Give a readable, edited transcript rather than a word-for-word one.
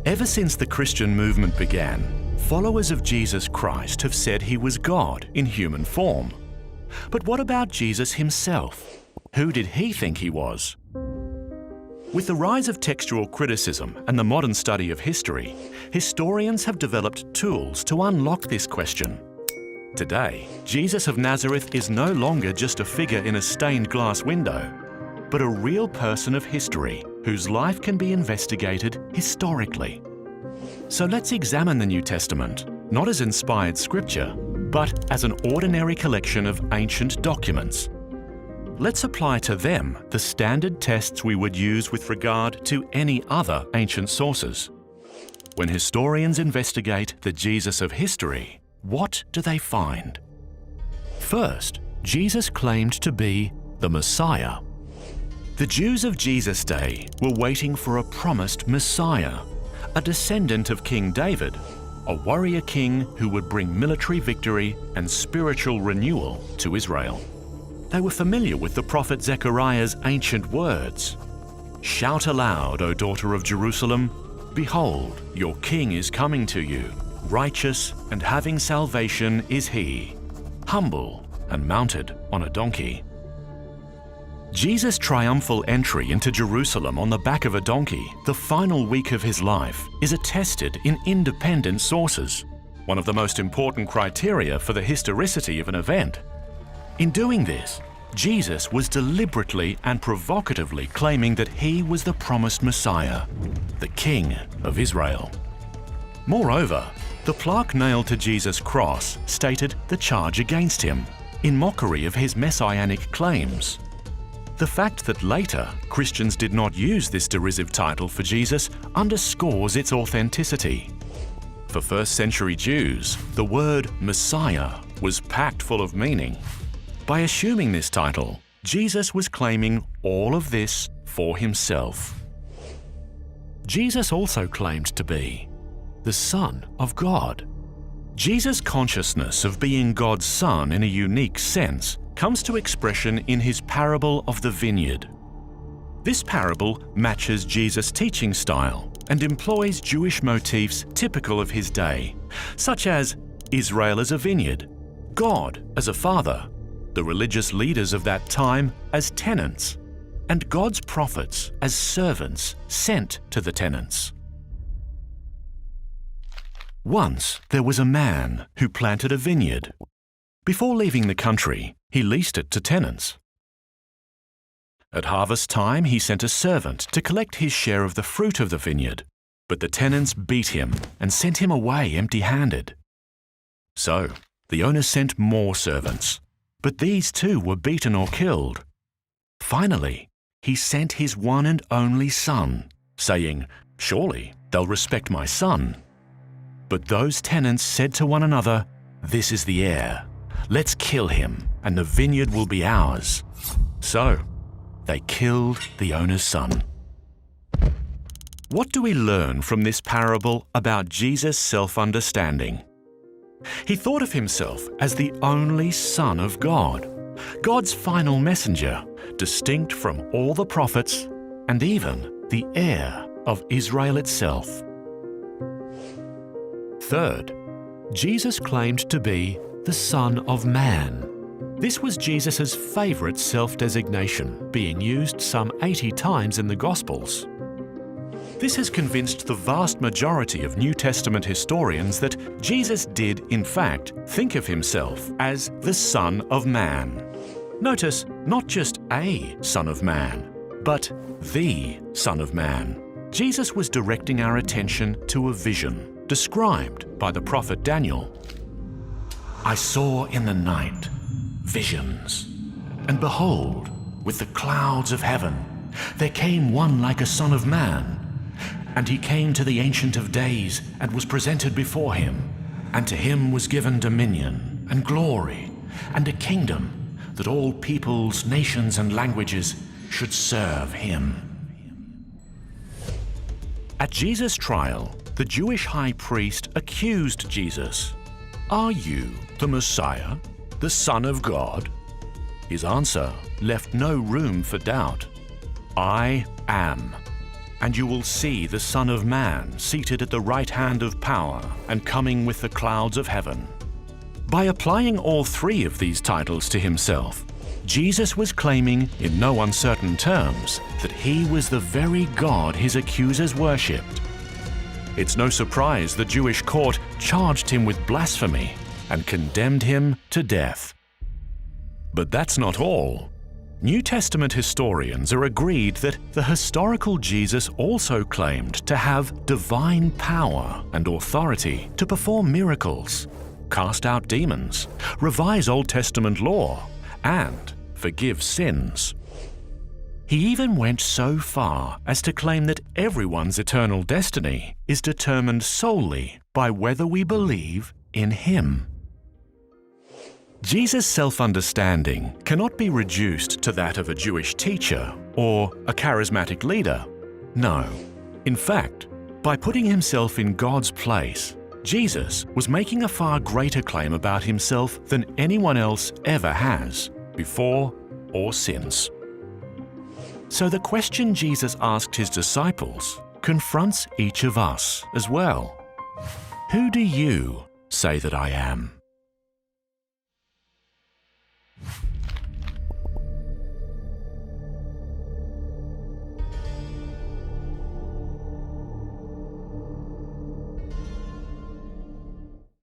Ever since the Christian movement began, followers of Jesus Christ have said he was God in human form. But what about Jesus himself? Who did he think he was? With the rise of textual criticism and the modern study of history, historians have developed tools to unlock this question. Today, Jesus of Nazareth is no longer just a figure in a stained glass window, but a real person of history whose life can be investigated historically. So let's examine the New Testament, not as inspired scripture, but as an ordinary collection of ancient documents. Let's apply to them the standard tests we would use with regard to any other ancient sources. When historians investigate the Jesus of history, what do they find? First, Jesus claimed to be the Messiah. The Jews of Jesus' day were waiting for a promised Messiah, a descendant of King David, a warrior king who would bring military victory and spiritual renewal to Israel. They were familiar with the prophet Zechariah's ancient words. "Shout aloud, O daughter of Jerusalem, behold, your king is coming to you. Righteous and having salvation is he, humble and mounted on a donkey." Jesus' triumphal entry into Jerusalem on the back of a donkey, the final week of his life, is attested in independent sources, one of the most important criteria for the historicity of an event. In doing this, Jesus was deliberately and provocatively claiming that he was the promised Messiah, the King of Israel. Moreover, the plaque nailed to Jesus' cross stated the charge against him, in mockery of his messianic claims. The fact that later Christians did not use this derisive title for Jesus underscores its authenticity. For first-century Jews, the word Messiah was packed full of meaning. By assuming this title, Jesus was claiming all of this for himself. Jesus also claimed to be the Son of God. Jesus' consciousness of being God's Son in a unique sense comes to expression in his parable of the vineyard. This parable matches Jesus' teaching style and employs Jewish motifs typical of his day, such as Israel as a vineyard, God as a father, the religious leaders of that time as tenants, and God's prophets as servants sent to the tenants. Once there was a man who planted a vineyard. Before leaving the country, he leased it to tenants. At harvest time, he sent a servant to collect his share of the fruit of the vineyard, but the tenants beat him and sent him away empty-handed. So, the owner sent more servants, but these too were beaten or killed. Finally, he sent his one and only son, saying, "Surely they'll respect my son." But those tenants said to one another, "This is the heir. Let's kill him, and the vineyard will be ours." So, they killed the owner's son. What do we learn from this parable about Jesus' self-understanding? He thought of himself as the only Son of God, God's final messenger, distinct from all the prophets and even the heir of Israel itself. Third, Jesus claimed to be the Son of Man. This was Jesus' favourite self-designation, being used some 80 times in the Gospels. This has convinced the vast majority of New Testament historians that Jesus did, in fact, think of himself as the Son of Man. Notice, not just a Son of Man, but the Son of Man. Jesus was directing our attention to a vision described by the prophet Daniel. "I saw in the night visions, and behold, with the clouds of heaven, there came one like a son of man. And he came to the Ancient of Days and was presented before him. And to him was given dominion and glory and a kingdom that all peoples, nations, and languages should serve him." At Jesus' trial, the Jewish high priest accused Jesus. "Are you the Messiah, the Son of God?" His answer left no room for doubt. "I am." and you will see the Son of Man seated at the right hand of power and coming with the clouds of heaven." By applying all three of these titles to himself, Jesus was claiming in no uncertain terms that he was the very God his accusers worshipped. It's no surprise the Jewish court charged him with blasphemy and condemned him to death. But that's not all. New Testament historians are agreed that the historical Jesus also claimed to have divine power and authority to perform miracles, cast out demons, revise Old Testament law, and forgive sins. He even went so far as to claim that everyone's eternal destiny is determined solely by whether we believe in him. Jesus' self-understanding cannot be reduced to that of a Jewish teacher or a charismatic leader. No. In fact, by putting himself in God's place, Jesus was making a far greater claim about himself than anyone else ever has, before or since. So the question Jesus asked his disciples confronts each of us as well. Who do you say that I am?